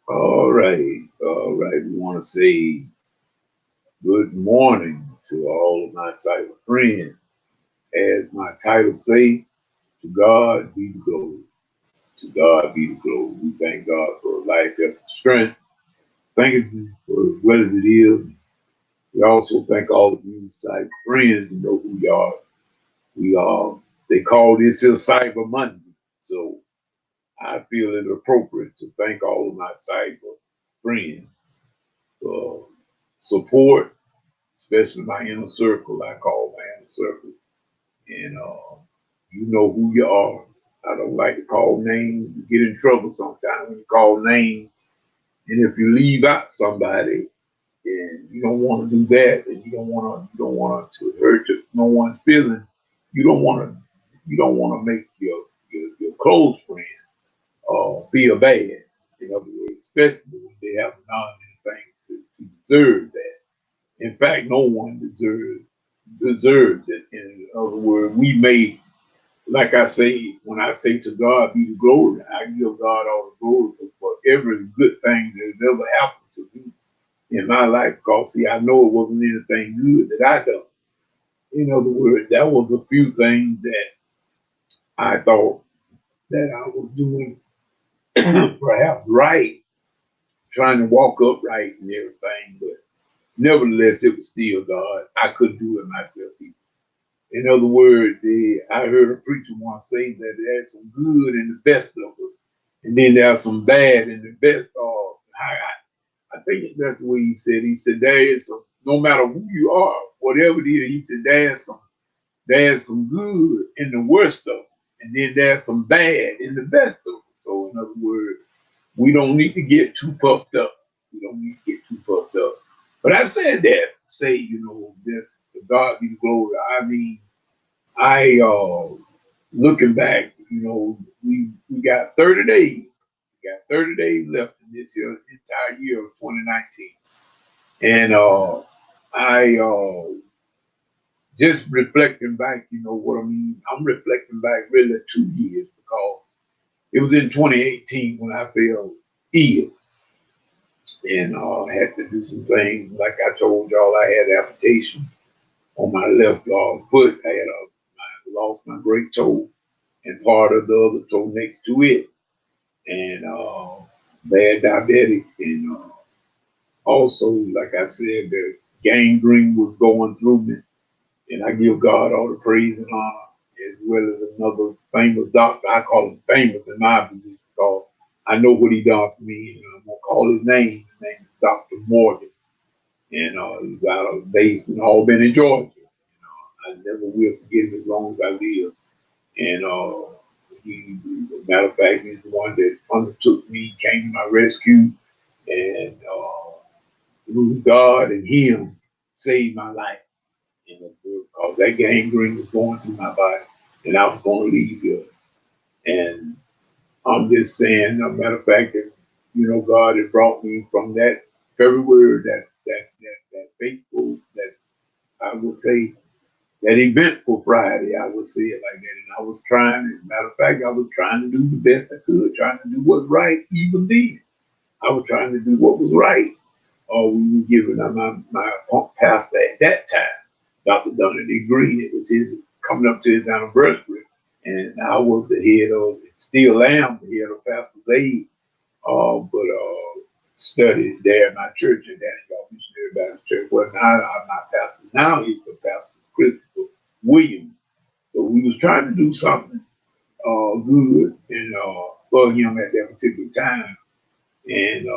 All right, all right. We want to say good morning to all of my cyber friends. As my title say, to God be the glory. To God be the glory. We thank God for life, health, and strength. Thank you for as well as it is. We also thank all of you cyber friends who know who you are. We are. They call this here Cyber Monday, so I feel it appropriate to thank all of my cyber friends for support, especially my inner circle. I call my inner circle, and you know who you are. I don't like to call names. You get in trouble sometimes when you call names, and if you leave out somebody, and you don't want to do that, and you don't want to hurt no one's feelings. You don't want to make your close friend feel bad. In other words, especially when they haven't done anything to deserve that. In fact, no one deserves it. In other words, we may, like I say, when I say to God be the glory, I give God all the glory for every good thing that has ever happened to me in my life. Because see, I know it wasn't anything good that I done. In other words, that was a few things that I thought that I was doing perhaps right, trying to walk upright and everything, but nevertheless, it was still God. I couldn't do it myself either. In other words, I heard a preacher once say that there's some good in the best of us, and then there's some bad in the best. I think that's the way he said. He said there is some, no matter who you are, whatever it is. He said there's some good in the worst of them, and then there's some bad in the best of them. So in other words, we don't need to get too puffed up. We don't need to get too puffed up. But I said that to say, this to God be the glory. I mean, I looking back, we got 30 days. We got 30 days left in this year, entire year of 2019. And I just reflecting back, you know what I mean? I'm reflecting back really 2 years because it was in 2018 when I fell ill and had to do some things. Like I told y'all, I had amputation on my left foot. I lost my great toe and part of the other toe next to it, and bad diabetic, and also, like I said, the gangrene was going through me, and I give God all the praise and honor, as well as another famous doctor. I call him famous in my position because I know what he done for me, and I'm gonna call his name. His name is Dr. Morgan, and he's out of base in Albany, Georgia. I never will forget him as long as I live. And matter of fact, he's the one that undertook me, came to my rescue, and through God and him saved my life. Because that gangrene was going through my body, and I was going to leave here. And I'm just saying, a matter of fact, that God had brought me from that February, that fateful, that I would say that eventful Friday, I would say it like that. And I was trying, as a matter of fact, I was trying to do the best I could, trying to do what's right even then. I was trying to do what was right. We were giving my pastor at that time, Dr. Donald Green. It was his coming up to his anniversary. And I was the head of, still am the head of Pastor's Aid, but studied there at my church in Danny Missionary Baptist Church. Well, now I'm not pastor. Now he's the pastor, Christopher Williams. So we was trying to do something good and for him at that particular time. And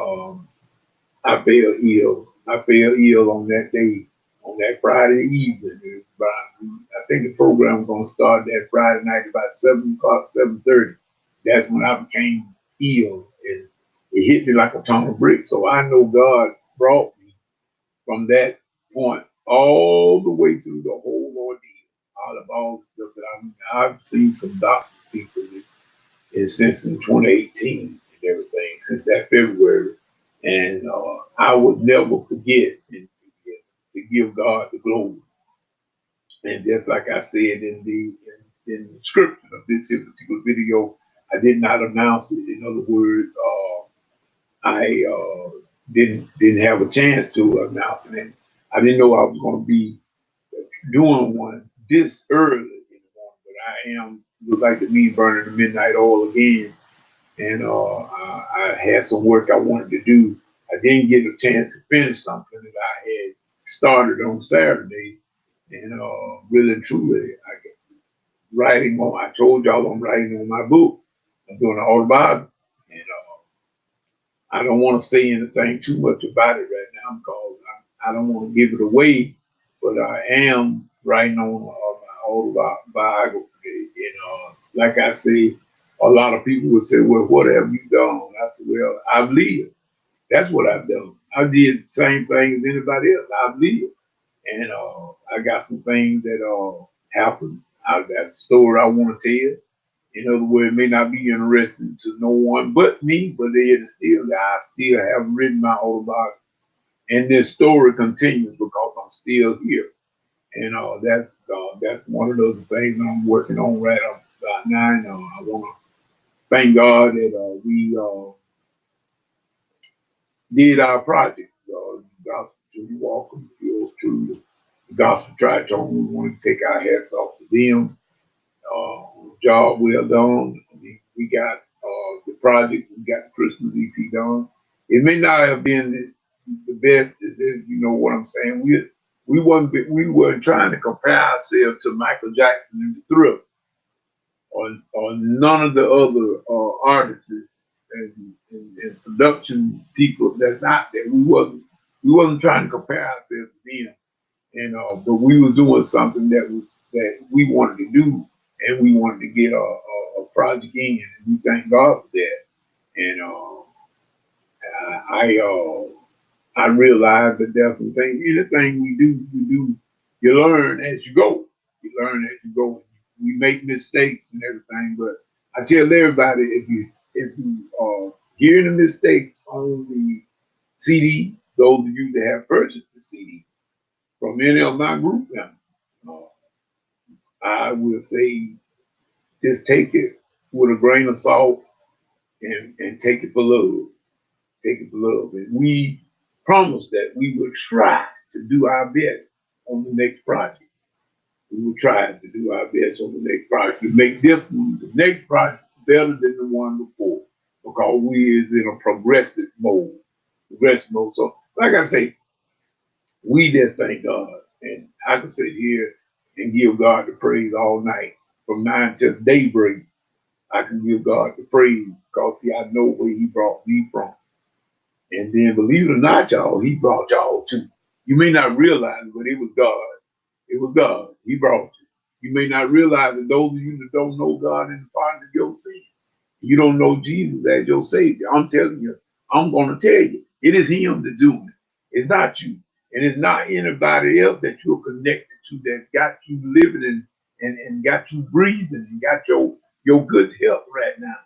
I fell ill. I fell ill on that day, on that Friday evening. I think the program was going to start that Friday night about 7 o'clock, 7:30. That's when I became ill, and it hit me like a ton of bricks. So I know God brought me from that point all the way through the whole ordeal. Out of all the stuff that I've seen some doctor people and since in 2018 and everything, since that February. And I would never forget to give God the glory. And just like I said in the description of this here particular video, I did not announce it. In other words, I didn't have a chance to announce it. And I didn't know I was going to be doing one this early in the morning, but I am look like the me burning the midnight oil again. And I had some work I wanted to do. I didn't get a chance to finish something that I had started on Saturday. And really and truly, writing on. I told y'all I'm writing on my book. I'm doing an autobiography, and I don't want to say anything too much about it right now because I don't want to give it away. But I am writing on my autobiography, and like I say, a lot of people would say, "Well, what have you done?" I said, "Well, I've lived. That's what I've done. I did the same thing as anybody else. I've lived, and I got some things that happened. I got a story I want to tell. In other words, it may not be interesting to no one but me, but it is still I still have written my autobiography, and this story continues because I'm still here. And that's one of those things that I'm working on right up about now. And, I want to thank God that we did our project. Gospel True Walking Fields True, the Gospel Tritone. We want to take our hats off to them. Job well done. We got the project. We got the Christmas EP done. It may not have been the best. You know what I'm saying? We weren't trying to compare ourselves to Michael Jackson and the Thriller or none of the other artists and production people that's out there. We wasn't trying to compare ourselves to them. And but we were doing something that we wanted to do, and we wanted to get a project in, and we thank God for that. And I realized that there's some things. Anything we do, you learn as you go. You learn as you go. We make mistakes and everything, but I tell everybody if you hear the mistakes on the CD, those of you that have purchased the CD from any of my group members, uh, I will say just take it with a grain of salt and take it for love. Take it for love. And we promised that we would try to do our best on the next project. We will try to do our best on the next project to make this one, the next project, better than the one before because we is in a progressive mode. Progressive mode. So, like I say, we just thank God. And I can sit here and give God the praise all night from 9 till daybreak. I can give God the praise because see, I know where He brought me from. And then believe it or not, y'all, He brought y'all too. You may not realize it, but it was God. It was God. He brought you. You may not realize that those of you that don't know God in the pardon of your sin, you don't know Jesus as your Savior. I'm telling you, I'm going to tell you, it is Him that's doing it. It's not you. And it's not anybody else that you're connected to that got you living and got you breathing and got your good health right now.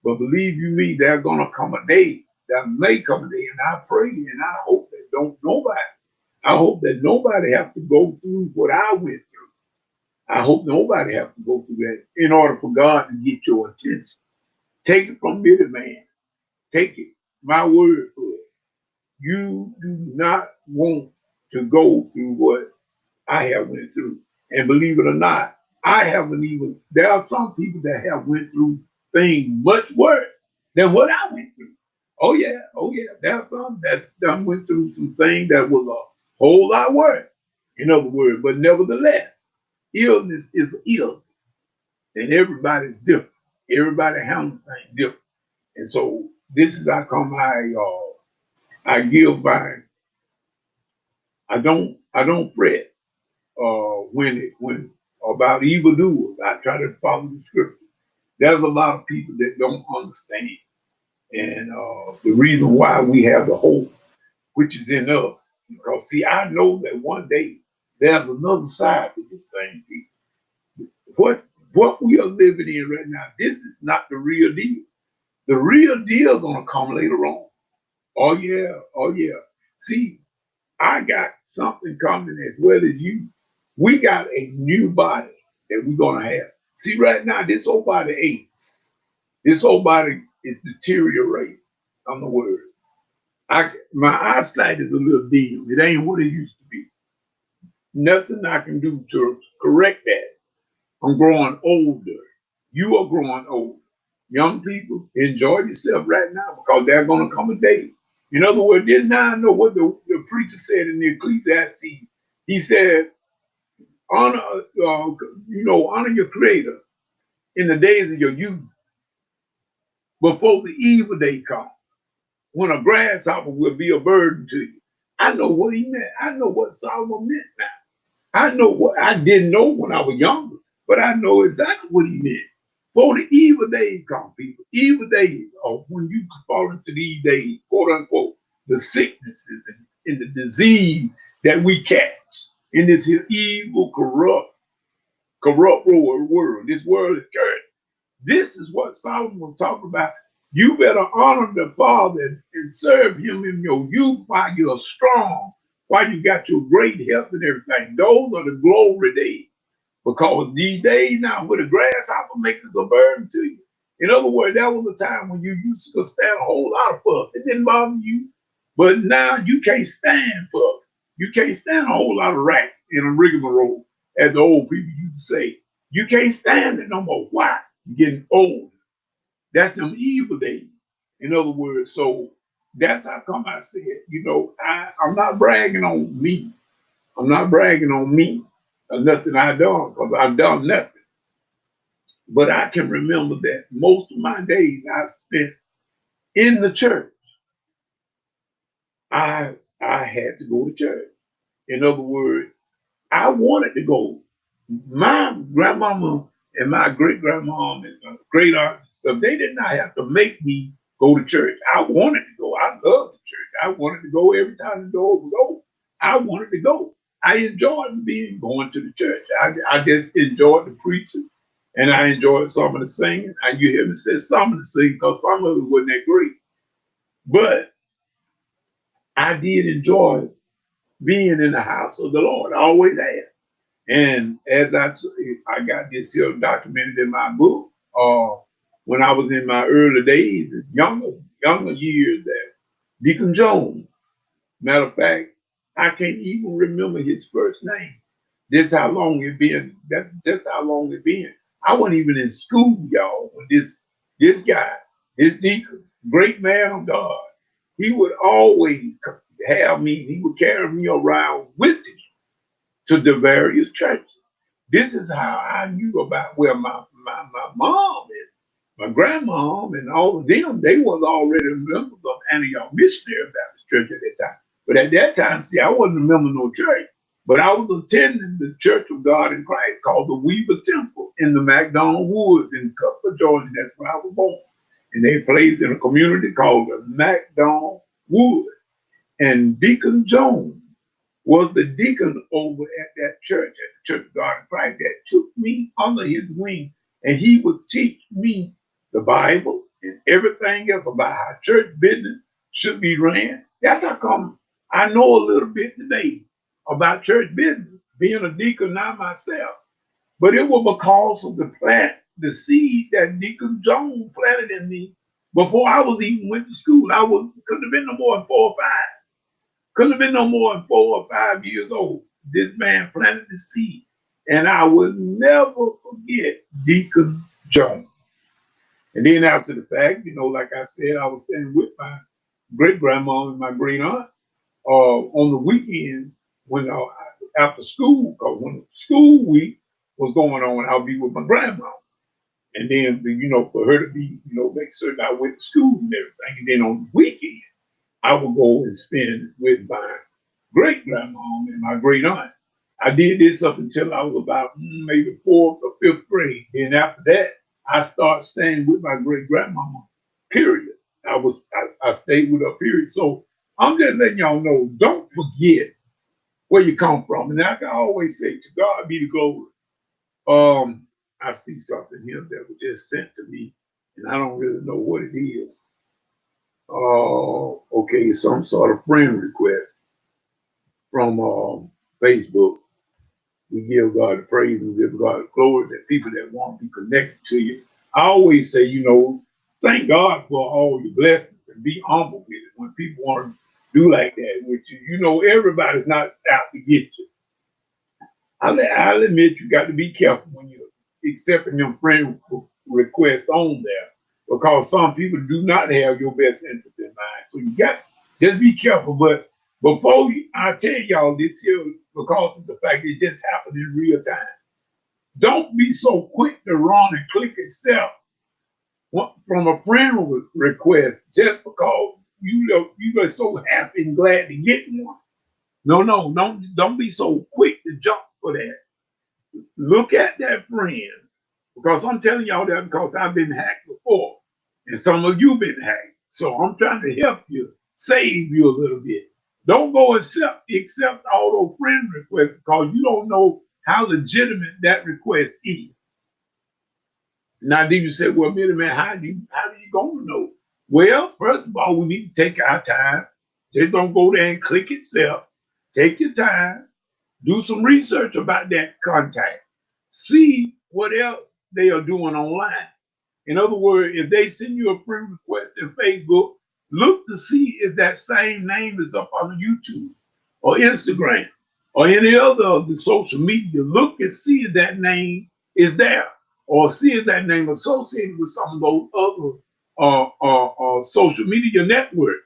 But believe you me, there's going to come a day, there may come a day, and I pray and I hope that don't nobody, I hope that nobody have to go through what I went through. I hope nobody have to go through that in order for God to get your attention. Take it from me, the man. Take it. My word for it. You do not want to go through what I have went through. And believe it or not, I haven't even, there are some people that have went through things much worse than what I went through. Oh yeah. There are some that done went through some things that was a whole lot worse. In other words, but nevertheless, illness is illness. And everybody's different. Everybody handles things different. And so this is how come I give by. I don't fret when about evildoers. I try to follow the scripture. There's a lot of people that don't understand, and the reason why we have the hope which is in us, because see, I know that one day there's another side to this thing. People. What we are living in right now, this is not the real deal. The real deal gonna come later on. Oh yeah, oh yeah. See, I got something coming as well as you. We got a new body that we're gonna have. See, right now, this old body aches. This old body is deteriorating. On the word. My eyesight is a little dim. It ain't what it used to be. Nothing I can do to correct that. I'm growing older. You are growing older. Young people, enjoy yourself right now because there's going to come a day. In other words, this now I know what the preacher said in the Ecclesiastes. He said, honor, honor your creator in the days of your youth before the evil day comes, when a grasshopper will be a burden to you. I know what he meant. I know what Solomon meant now. I know what I didn't know when I was younger, but I know exactly what he meant. For the evil days come, people. Evil days are when you fall into these days, quote unquote, the sicknesses and the disease that we catch in this evil, corrupt world. This world is cursed. This is what Solomon was talking about. You better honor the Father and serve him in your youth while you're strong, while you got your great health and everything. Those are the glory days. Because these days now, with a grasshopper makes us a burden to you. In other words, that was a time when you used to stand a whole lot of fuss. It didn't bother you. But now you can't stand fuss. You can't stand a whole lot of rack in a rigmarole, as the old people used to say. You can't stand it no more. Why? You're getting old. That's them evil days. In other words, so that's how come I said, I'm not bragging on me. I'm not bragging on me or nothing I done, because I've done nothing. But I can remember that most of my days I spent in the church. I had to go to church. In other words, I wanted to go. My grandmama and my great grandmom and my great aunts and stuff, they did not have to make me go to church. I wanted to go. I loved the church. I wanted to go every time the door was open. I wanted to go. I enjoyed going to the church. I just enjoyed the preaching, and I enjoyed some of the singing. And you hear me say some of the singing because some of it wasn't that great. But I did enjoy being in the house of the Lord. I always have. And as I got this here documented in my book, when I was in my early days, younger years, that Deacon Jones. Matter of fact, I can't even remember his first name. That's how long it been. That's just how long it been. I wasn't even in school, y'all, when this guy, this deacon, great man of God, he would always have me. He would carry me around with him to the various churches. This is how I knew about where my mom and my grandmom and all of them, they was already members of Antioch Missionary Baptist Church at that time. But at that time, see, I wasn't a member of no church, but I was attending the Church of God in Christ called the Weaver Temple in the McDonald Woods in Cutler, Georgia. That's where I was born. And they placed in a community called the McDonald Woods. And Deacon Jones was the deacon over at that church, at the Church of God in Christ, that took me under his wing, and he would teach me the Bible and everything else about how church business should be ran. That's how come I know a little bit today about church business, being a deacon now myself. But it was because of the seed that Deacon Jones planted in me before I was even went to school. Couldn't have been no more than 4 or 5. Couldn't have been no more than 4 or 5 years old. This man planted the seed. And I will never forget Deacon Jones. And then after the fact, like I said, I was staying with my great grandma and my great aunt on the weekends when after school, because when school week was going on, I'll be with my grandma. And then, for her to be, make certain I went to school and everything. And then on the weekend, I would go and spend with my great grandmom and my great aunt. I did this up until I was about maybe 4th or 5th grade. Then after that, I started staying with my great grandmama. Period. I stayed with her. Period. So I'm just letting y'all know, don't forget where you come from. And I can always say, to God be the glory. I see something here that was just sent to me, and I don't really know what it is. Okay, some sort of friend request from Facebook. We give God the praise and give God the glory that people that want to be connected to you. I always say, thank God for all your blessings and be humble with it. when people want to do like that, which is, everybody's not out to get you. I'll admit you got to be careful when you're accepting them friend requests on there because some people do not have your best interest in mind. So you got just be careful. But before I tell y'all this here, because of the fact it just happened in real time, don't be so quick to run and click accept from a friend request just because you are so happy and glad to get one. No, don't be so quick to jump for that. Look at that friend because I'm telling y'all that because I've been hacked before, and some of you been hacked. So I'm trying to help you, save you a little bit. Don't go accept all those friend requests because you don't know how legitimate that request is. Now, then you say, well, man, how do you gonna know? Well, first of all, we need to take our time. Just don't go there and click accept. Take your time. Do some research about that contact. See what else they are doing online. In other words, if they send you a friend request in Facebook, look to see if that same name is up on YouTube or Instagram or any other of the social media. Look and see if that name is there or see if that name is associated with some of those other social media networks.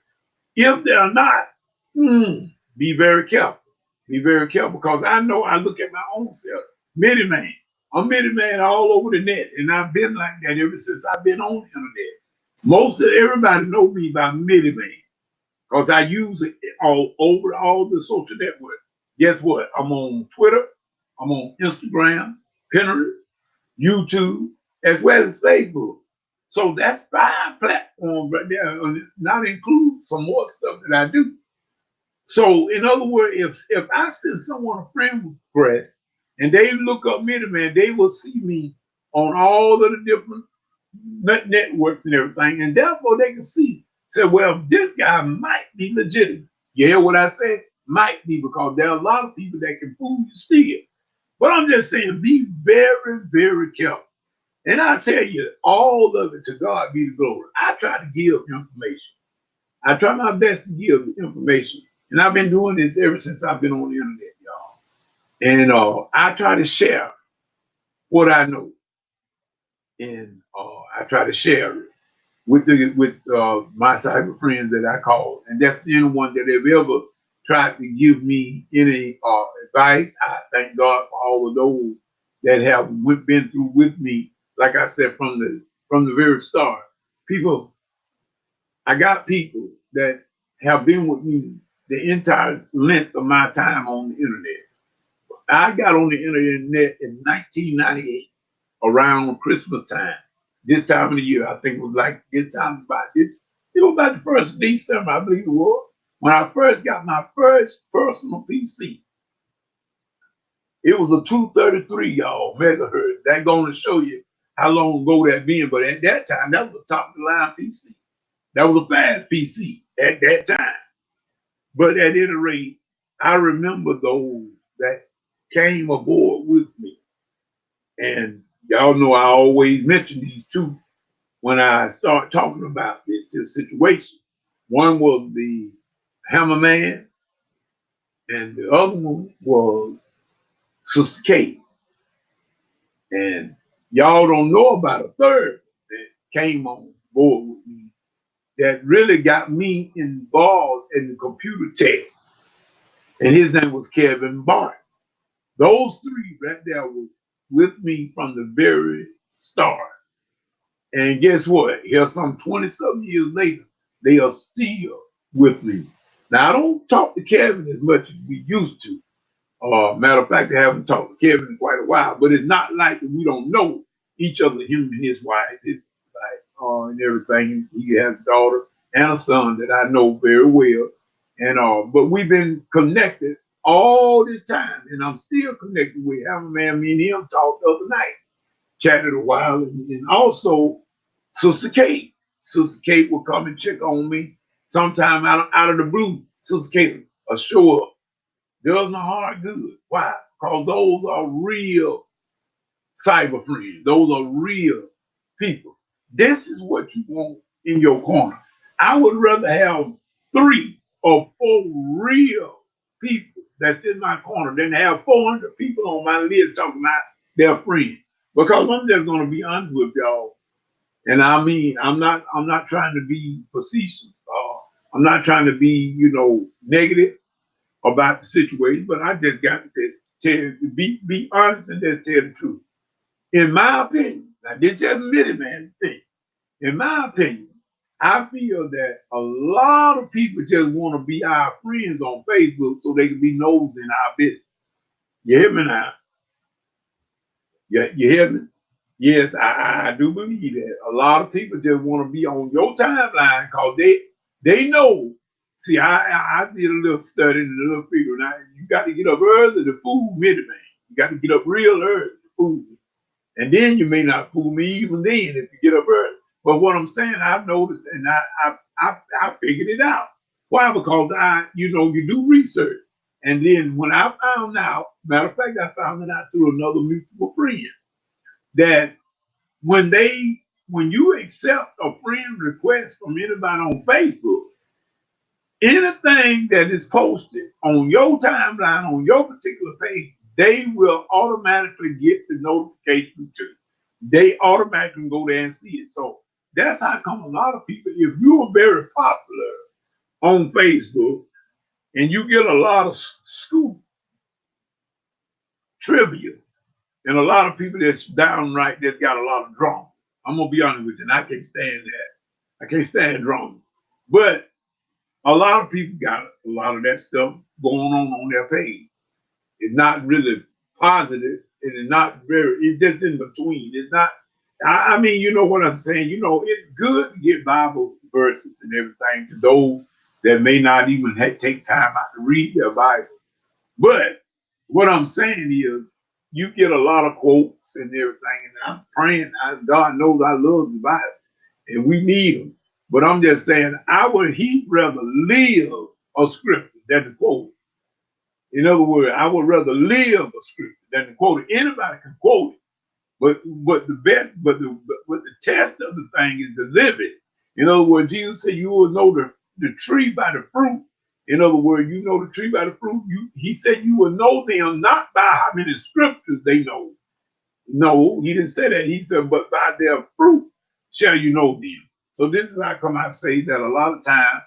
If they're not, be very careful. Be very careful because I know I look at my own self. Miniman. I'm Miniman all over the net, and I've been like that ever since I've been on the internet. Most of everybody know me by Miniman because I use it all over all the social networks. Guess what? I'm on Twitter, I'm on Instagram, Pinterest, YouTube, as well as Facebook. So that's 5 platforms right there, not include some more stuff that I do. So, in other words, if I send someone a friend request and they look up Miniman, they will see me on all of the different networks and everything, and therefore they can say, well, this guy might be legitimate. You hear what I said? Might be, because there are a lot of people that can fool you still. But I'm just saying, be very, very careful. And I tell you, all of it, to God be the glory. I try to give information. I try my best to give information. And I've been doing this ever since I've been on the internet, y'all. And I try to share what I know. And I try to share it with my cyber friends that I call. And that's anyone that have ever tried to give me any advice. I thank God for all of those that have been through with me. Like I said, from the very start, I got people that have been with me the entire length of my time on the internet. I got on the internet in 1998, around Christmas time. This time of the year, I think it was like this time about this. It was about the 1st of December, I believe it was, when I first got my first personal PC. It was a 233, y'all, megahertz. That's going to show you how long ago that been. But at that time, that was a top of the line PC. That was a fast PC at that time. But at any rate, I remember those that came aboard with me. And y'all know I always mention these two when I start talking about this situation. One was the Hammerman, and the other one was Sister Kate. And y'all don't know about a third that came on board with me that really got me involved in the computer tech. And his name was Kevin Bart. Those three right there was with me from the very start. And guess what? Here, some 20-something years later, they are still with me. Now, I don't talk to Kevin as much as we used to. Matter of fact, I haven't talked to Kevin in quite a while, but it's not like we don't know each other, him and his wife. It's like, and everything. He has a daughter and a son that I know very well. And but we've been connected all this time, and I'm still connected with Hammerman. Me and him talked the other night, chatted a while, and also Sister Kate. Sister Kate will come and check on me sometime out of the blue. Sister Kate will show up. Does my heart good. Why? Because those are real cyber friends. Those are real people. This is what you want in your corner. I would rather have 3 or 4 real people that's in my corner, then have 400 people on my list talking about their friends. Because I'm just gonna be honest with y'all. And I mean, I'm not trying to be facetious. I'm not trying to be, negative about the situation, but I just got to be honest and just tell the truth. In my opinion, I did just admit it, man. In my opinion, I feel that a lot of people just want to be our friends on Facebook so they can be nosy in our business. You hear me now? You hear me? Yes, I do believe that. A lot of people just want to be on your timeline because they know. See, I did a little study and a little figuring out. You got to get up early to fool me, man. You got to get up real early to fool me. And then you may not fool me even then if you get up early. But what I'm saying, I've noticed and I figured it out. Why? Because you do research. And then when I found out, matter of fact, I found it out through another mutual friend, that when you accept a friend request from anybody on Facebook, anything that is posted on your timeline on your particular page, they will automatically get the notification too. They automatically go there and see it. So that's how come a lot of people, if you are very popular on Facebook and you get a lot of scoop trivia and a lot of people that's downright that's got a lot of drama. I'm gonna be honest with you, and I can't stand that. I can't stand drama. But a lot of people got a lot of that stuff going on their page. It's not really positive. It is not very. It's just in between. It's not. I mean, you know what I'm saying. It's good to get Bible verses and everything to those that may not even take time out to read their Bible. But what I'm saying is, you get a lot of quotes and everything, and I'm praying. God knows I love the Bible, and we need them. But I'm just saying, I would rather live a scripture than to quote it. In other words, I would rather live a scripture than to quote it. Anybody can quote it, but the test of the thing is to live it. In other words, Jesus said, "You will know the tree by the fruit." In other words, you know the tree by the fruit. He said you will know them not by how many scriptures they know. No, he didn't say that. He said, but by their fruit shall you know them. So this is how come I say that a lot of time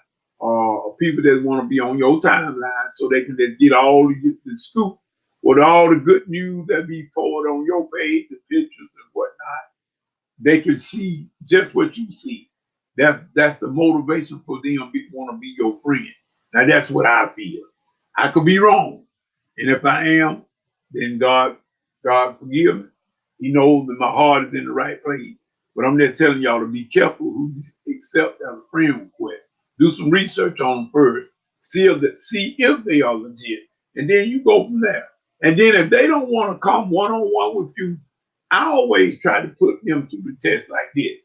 people that want to be on your timeline so they can just get all the scoop with all the good news that be poured on your page, the pictures and whatnot. They can see just what you see. That's the motivation for them to want to be your friend. Now that's what I feel. I could be wrong, and if I am, then God forgive me. He knows that my heart is in the right place. But I'm just telling y'all to be careful who you accept as a friend request. Do some research on them first. See if they are legit, and then you go from there. And then if they don't want to come one on one with you, I always try to put them through the test like this.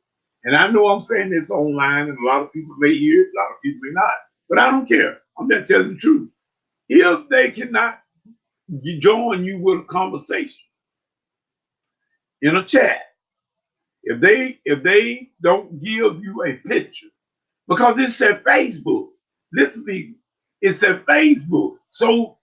And I know I'm saying this online, and a lot of people may hear it, a lot of people may not. But I don't care. I'm just telling the truth. If they cannot join you with a conversation in a chat, if they don't give you a picture, because it said Facebook. Listen, people, it said Facebook. So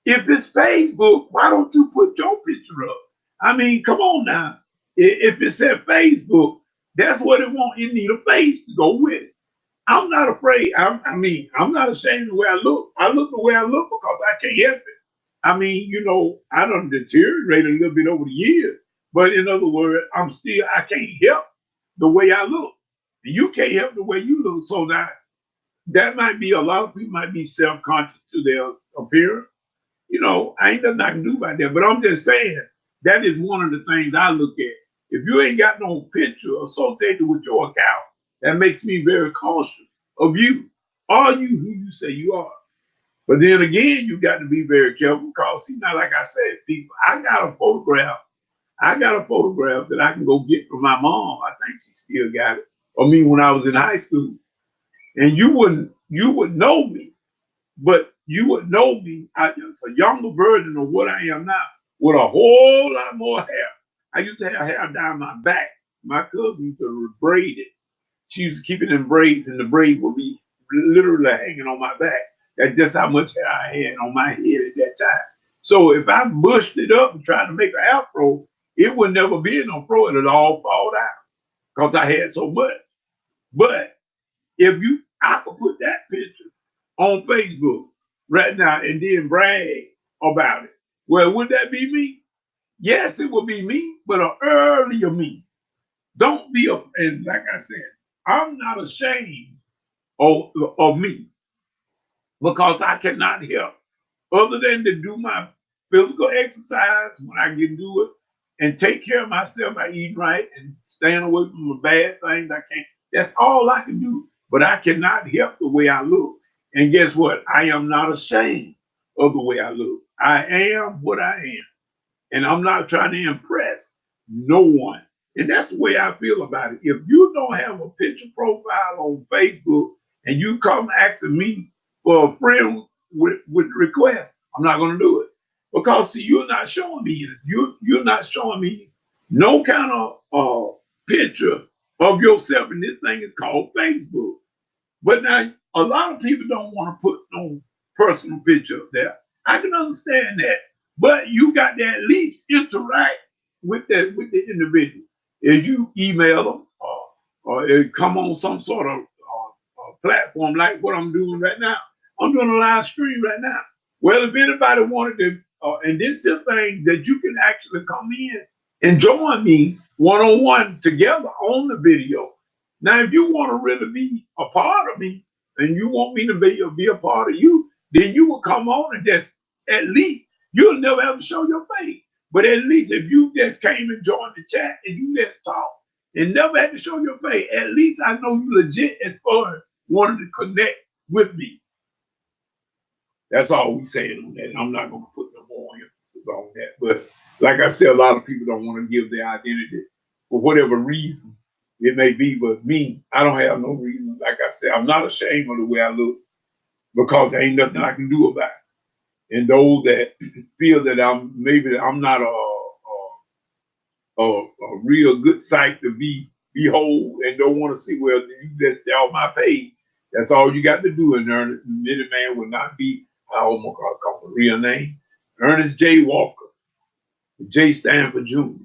if it's Facebook, why don't you put your picture up? I mean, come on now. If it said Facebook, that's what it want. It need a face to go with it. I'm not afraid. I'm not ashamed of the way I look. I look the way I look because I can't help it. I mean, I done deteriorated a little bit over the years. But in other words, I can't help the way I look. And you can't help the way you look. So that might be a lot of people might be self-conscious to their appearance. I ain't nothing I can do about that. But I'm just saying that is one of the things I look at. If you ain't got no picture associated with your account, that makes me very cautious of you. Are you who you say you are? But then again, you got to be very careful because, see, now, like I said, people, I got a photograph. I got a photograph that I can go get from my mom. I think she still got it. Or me when I was in high school. And you would know me, but you would know me as a younger version of what I am now, with a whole lot more hair. I used to have hair down my back. My cousin used to braid it. She used to keep it in braids, and the braid would be literally hanging on my back. That's just how much hair I had on my head at that time. So if I bushed it up and tried to make an afro, it would never be no fro. It'd all fall down because I had so much. But if I could put that picture on Facebook right now and then brag about it. Well, would that be me? Yes, it would be me, but an earlier me. Don't be and like I said, I'm not ashamed of me because I cannot help other than to do my physical exercise when I can do it and take care of myself by eating right and staying away from the bad things I can't. That's all I can do. But I cannot help the way I look. And guess what? I am not ashamed of the way I look. I am what I am. And I'm not trying to impress no one. And that's the way I feel about it. If you don't have a picture profile on Facebook and you come asking me for a friend with request, I'm not going to do it. Because see, you're not showing me it. You're not showing me no kind of picture of yourself. And this thing is called Facebook. But now a lot of people don't want to put no personal picture up there. I can understand that. But you got to at least interact with the individual. If you email them or come on some sort of platform like what I'm doing right now. I'm doing a live stream right now. Well, if anybody wanted to, and this is a thing that you can actually come in and join me one-on-one together on the video. Now, if you want to really be a part of me and you want me to be a part of you, then you will come on and just at least you'll never have to show your face. But at least if you just came and joined the chat and you just talk and never had to show your face, at least I know you legit as far as wanting to connect with me. That's all we saying on that. I'm not going to put no more emphasis on that. But like I said, a lot of people don't want to give their identity for whatever reason it may be. But me, I don't have no reason. Like I said, I'm not ashamed of the way I look because there ain't nothing I can do about it. And those that feel that I'm not a real good sight to behold and don't want to see, well, you just stay off my page. That's all you got to do. And Ernest, many man will not be, I almost call the real name, Ernest J. Walker. J stand for Junior.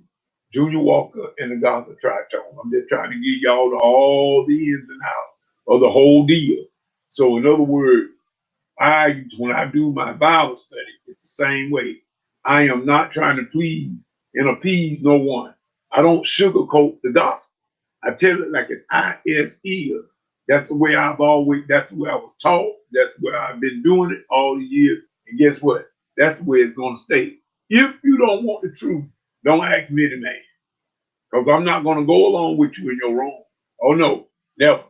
Junior Walker in the Gospel Tritone. I'm just trying to give y'all all the ins and outs of the whole deal. So in other words, when I do my Bible study, it's the same way. I am not trying to please and appease no one. I don't sugarcoat the gospel. I tell it like it is. That's the way that's the way I was taught. That's the way I've been doing it all the years. And guess what? That's the way it's going to stay. If you don't want the truth, don't ask me to man. Because I'm not going to go along with you in your wrong. Oh, no, never.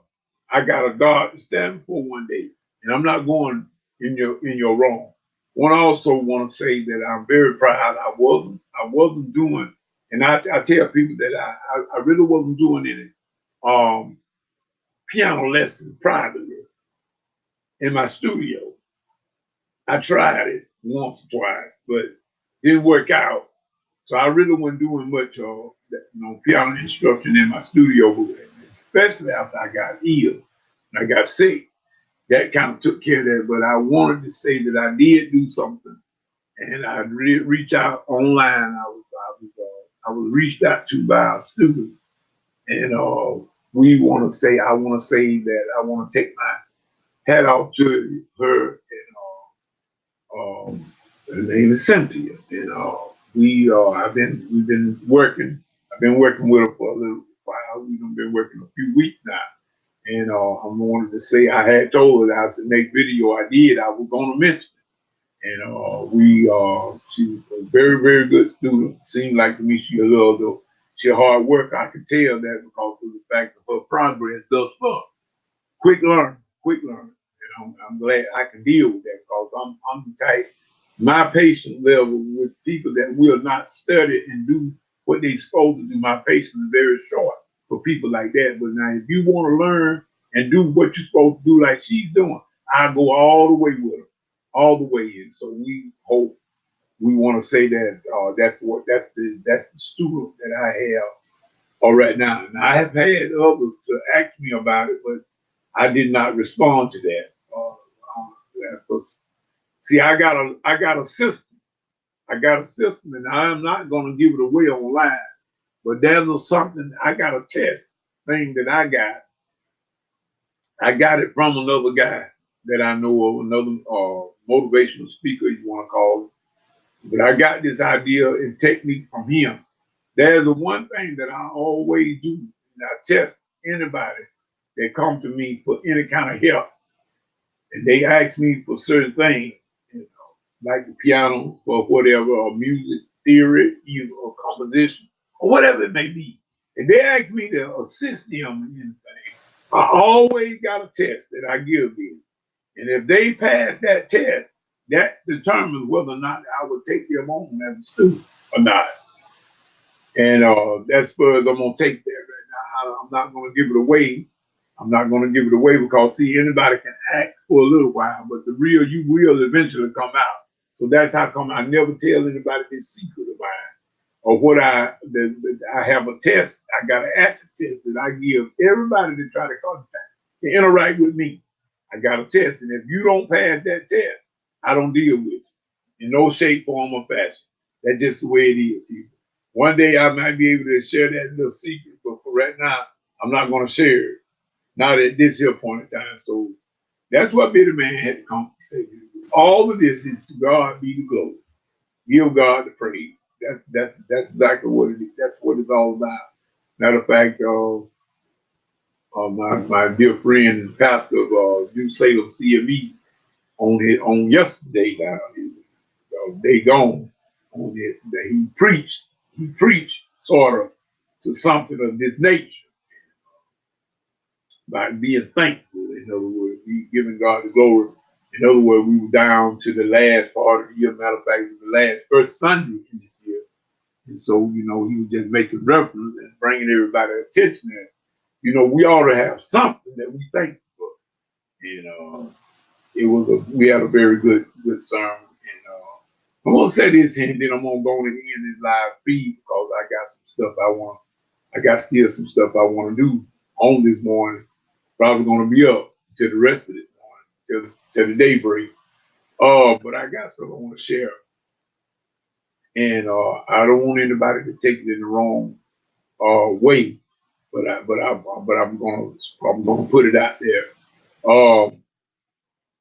I got a God to stand for one day. And I'm not going in your wrong. I also want to say that I'm very proud. I wasn't doing, and I tell people that I really wasn't doing any piano lessons privately in my studio. I tried it once or twice, but it didn't work out. So I really wasn't doing much piano instruction in my studio, especially after I got ill and I got sick. That kind of took care of that. But I wanted to say that I did do something, and I reach out online. I was reached out to by a student, and I want to say that I want to take my hat off to her, and her name is Cynthia, and we've been working. I've been working with her for a little while. We've been working a few weeks now. And I wanted to say I had told her that I said next video I did, I was going to mention it. And she was a very, very good student. Seemed like to me she a hard worker. I could tell that because of the fact of her progress thus far. Quick learner. And I'm glad I can deal with that because I'm the type, my patience level with people that will not study and do what they're supposed to do. My patience is very short for people like that. But now, if you want to learn and do what you're supposed to do, like she's doing, I go all the way with her, all the way in. So we want to say that that's the student that I have right now. And I have had others to ask me about it, but I did not respond to that. That was, see, I got a system. I got a system, and I'm not going to give it away online. But there's something I got a test thing that I got. I got it from another guy that I know of, another motivational speaker, you want to call it. But I got this idea and technique from him. There's a one thing that I always do, and I test anybody that come to me for any kind of help, and they ask me for certain things, you know, like the piano or whatever, or music theory, or composition, or whatever it may be. And they ask me to assist them in anything. I always got a test that I give them. And if they pass that test, that determines whether or not I would take them on as a student or not. And that's where I'm going to take that right now. I'm not going to give it away. I'm not going to give it away because, see, anybody can act for a little while, but the real you will eventually come out. So that's how come I never tell anybody this secret of mine or what I have a test. I got an acid test that I give everybody to try to contact, to interact with me. I got a test, and if you don't pass that test, I don't deal with you in no shape, form, or fashion. That's just the way it is, people. One day I might be able to share that little secret, but for right now, I'm not going to share it. Not at this here point in time. So that's what Billy Man had to come to say. All of this is to God be the glory. Give God the praise. That's exactly what it is. That's what it's all about. Matter of fact, my dear friend and pastor of New Salem CME on yesterday now, they gone on it. He preached sort of to something of this nature by being thankful. In other words, we giving God the glory. In other words, we were down to the last part of the year. Matter of fact, it was the first Sunday in the year. And so, you know, he was just making reference and bringing everybody attention that, you know, we ought to have something that we thankful for. And we had a very good sermon. And I'm gonna say this here, and then I'm gonna go in and end this live feed because I got still some stuff I want to do on this morning. Probably gonna be up till the rest of this morning, till the day break. But I got something I want to share, and I don't want anybody to take it in the wrong way. I'm gonna put it out there.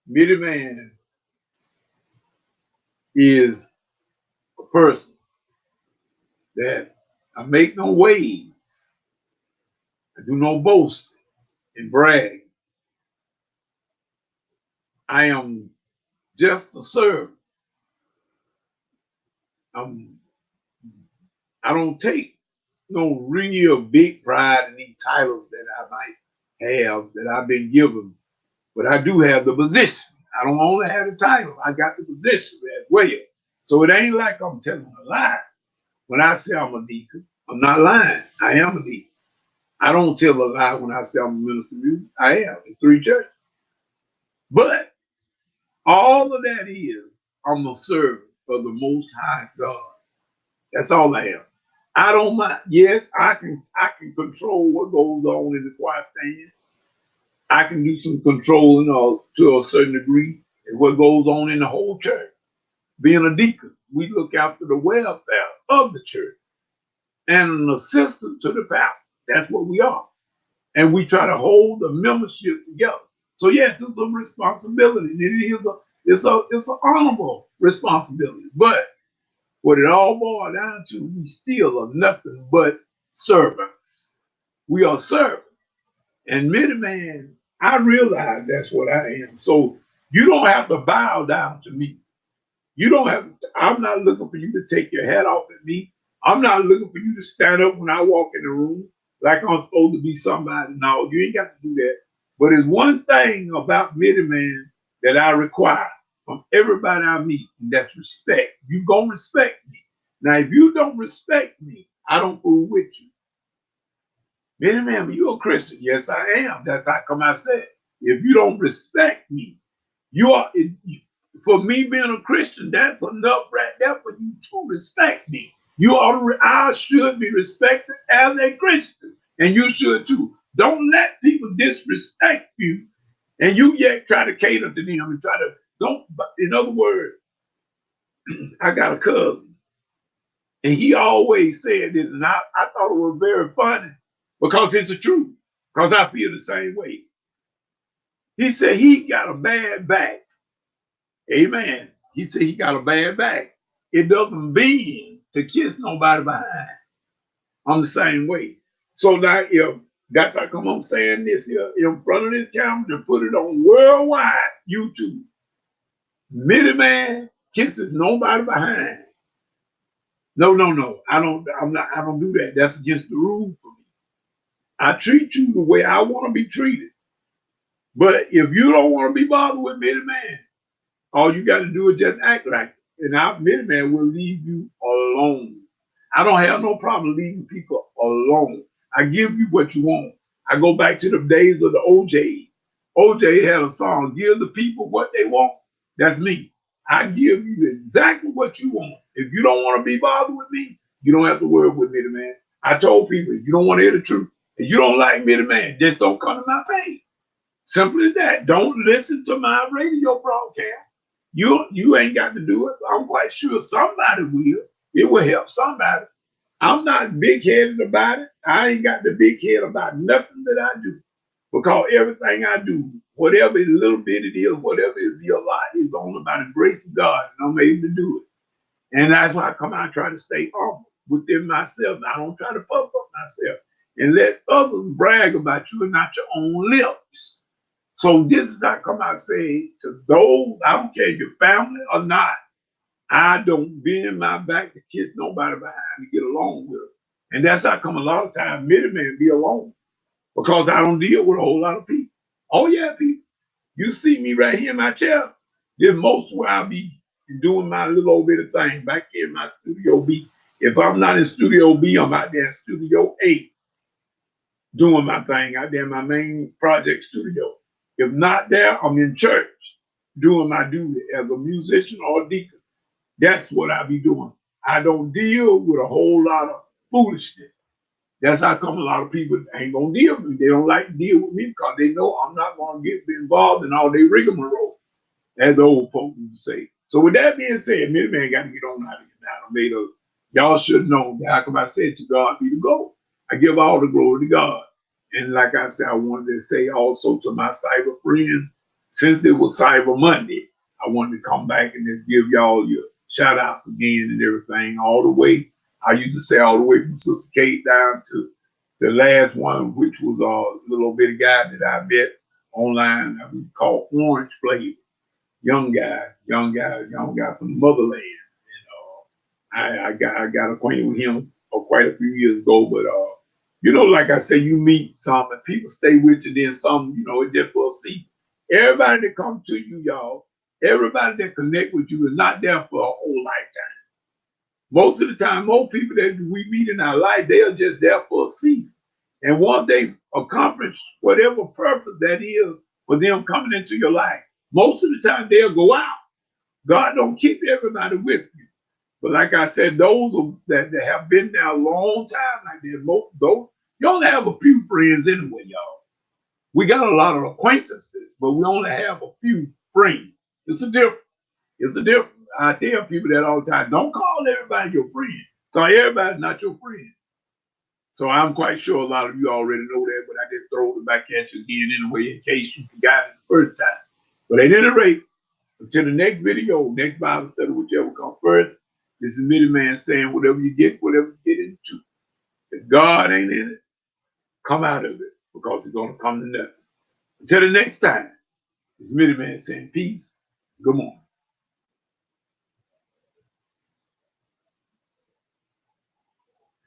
Millie Man is a person that I make no waves, I do no boasting and brag. I am just a servant. I don't take no real big pride in these titles that I might have that I've been given, but I do have the position. I don't only have the title, I got the position as well. So it ain't like I'm telling a lie. When I say I'm a deacon, I'm not lying. I am a deacon. I don't tell a lie when I say I'm a minister of music. I am in 3 churches. But all of that is, I'm a servant of the Most High God. That's all I am. I don't mind. Yes, I can control what goes on in the choir stand. I can do some controlling to a certain degree and what goes on in the whole church. Being a deacon, we look after the welfare of the church and an assistant to the pastor. That's what we are. And we try to hold the membership together. So yes, it's a responsibility. It's an honorable responsibility. But what it all boils down to, we still are nothing but servants. We are servants. And Millie Man, I realize that's what I am. So you don't have to bow down to me. You don't have to, I'm not looking for you to take your hat off at me. I'm not looking for you to stand up when I walk in the room like I'm supposed to be somebody. No, you ain't got to do that. But there's one thing about Millie Man that I require from everybody I meet, and that's respect. You gonna respect me. Now, if you don't respect me, I don't fool with you. Millie Man, you a Christian? Yes, I am. That's how come I said. If you don't respect me, you are. For me being a Christian, that's enough right there for you to respect me. I should be respected as a Christian, and you should too. Don't let people disrespect you and you yet try to cater to them and try to, don't, in other words, I got a cousin and he always said this, and I thought it was very funny because it's the truth, because I feel the same way. He said he got a bad back. Amen. He said he got a bad back. It doesn't mean to kiss nobody behind. I'm the same way. So now if that's how come I'm saying this here in front of this camera to put it on worldwide YouTube. Mitty Man kisses nobody behind. No, no, no. I don't do that. That's against the rules for me. I treat you the way I want to be treated. But if you don't want to be bothered with Mitty Man, all you got to do is just act like it. And our Mitty Man will leave you alone. I don't have no problem leaving people alone. I give you what you want. I go back to the days of the OJ. OJ had a song, give the people what they want. That's me. I give you exactly what you want. If you don't want to be bothered with me, you don't have to worry with me, man. I told people, if you don't want to hear the truth, if you don't like me, the man, just don't come to my page. Simple as that. Don't listen to my radio broadcast. You ain't got to do it. I'm quite sure somebody will. It will help somebody. I'm not big-headed about it. I ain't got the big head about nothing that I do. Because everything I do, whatever little bit it is, whatever it be a lot, is only by the grace of God, and I'm able to do it. And that's why I come out and try to stay humble within myself. I don't try to puff up myself and let others brag about you and not your own lips. So this is how I come out and say to those, I don't care if you're family or not, I don't bend my back to kiss nobody behind to get along with them. And that's how come a lot of times Mitty Man be alone because I don't deal with a whole lot of people. Oh yeah, people. You see me right here in my chair. This most where I'll be doing my little old bit of thing back here in my Studio B. If I'm not in Studio B, I'm out there in Studio A doing my thing out there in my main project studio. If not there, I'm in church doing my duty as a musician or a deacon. That's what I be doing. I don't deal with a whole lot of foolishness. That's how come a lot of people ain't gonna deal with me. They don't like to deal with me because they know I'm not gonna get involved in all their rigmarole, as the old folks would say. So with that being said, Mitty Man got to get on out of here now. Y'all should know that how come I said to God be the goal. I give all the glory to God. And like I said, I wanted to say also to my cyber friends, since it was Cyber Monday, I wanted to come back and just give y'all your shout outs again and everything all the way. I used to say all the way from Sister Kate down to the last one, which was a little bitty guy that I met online that we call Orange Flavor. Young guy from the motherland. I got acquainted with him quite a few years ago, but like I say, you meet some and people stay with you, then some, it's just for a season. Everybody that comes to you, y'all, everybody that connect with you is not there for a whole lifetime. Most of the time, most people that we meet in our life, they are just there for a season. And once they accomplish whatever purpose that is for them coming into your life, most of the time they'll go out. God don't keep everybody with you. But like I said, those that have been there a long time, like those, you only have a few friends anyway, y'all. We got a lot of acquaintances, but we only have a few friends. It's a difference. It's a difference. I tell people that all the time. Don't call everybody your friend, because everybody's not your friend. So I'm quite sure a lot of you already know that, but I just throw it back at you again anyway in case you forgot it the first time. But at any rate, until the next video, next Bible study, whichever comes first, this is Mitty Man saying whatever you get into. If God ain't in it, come out of it because it's going to come to nothing. Until the next time, it's Mitty Man saying peace. Good morning.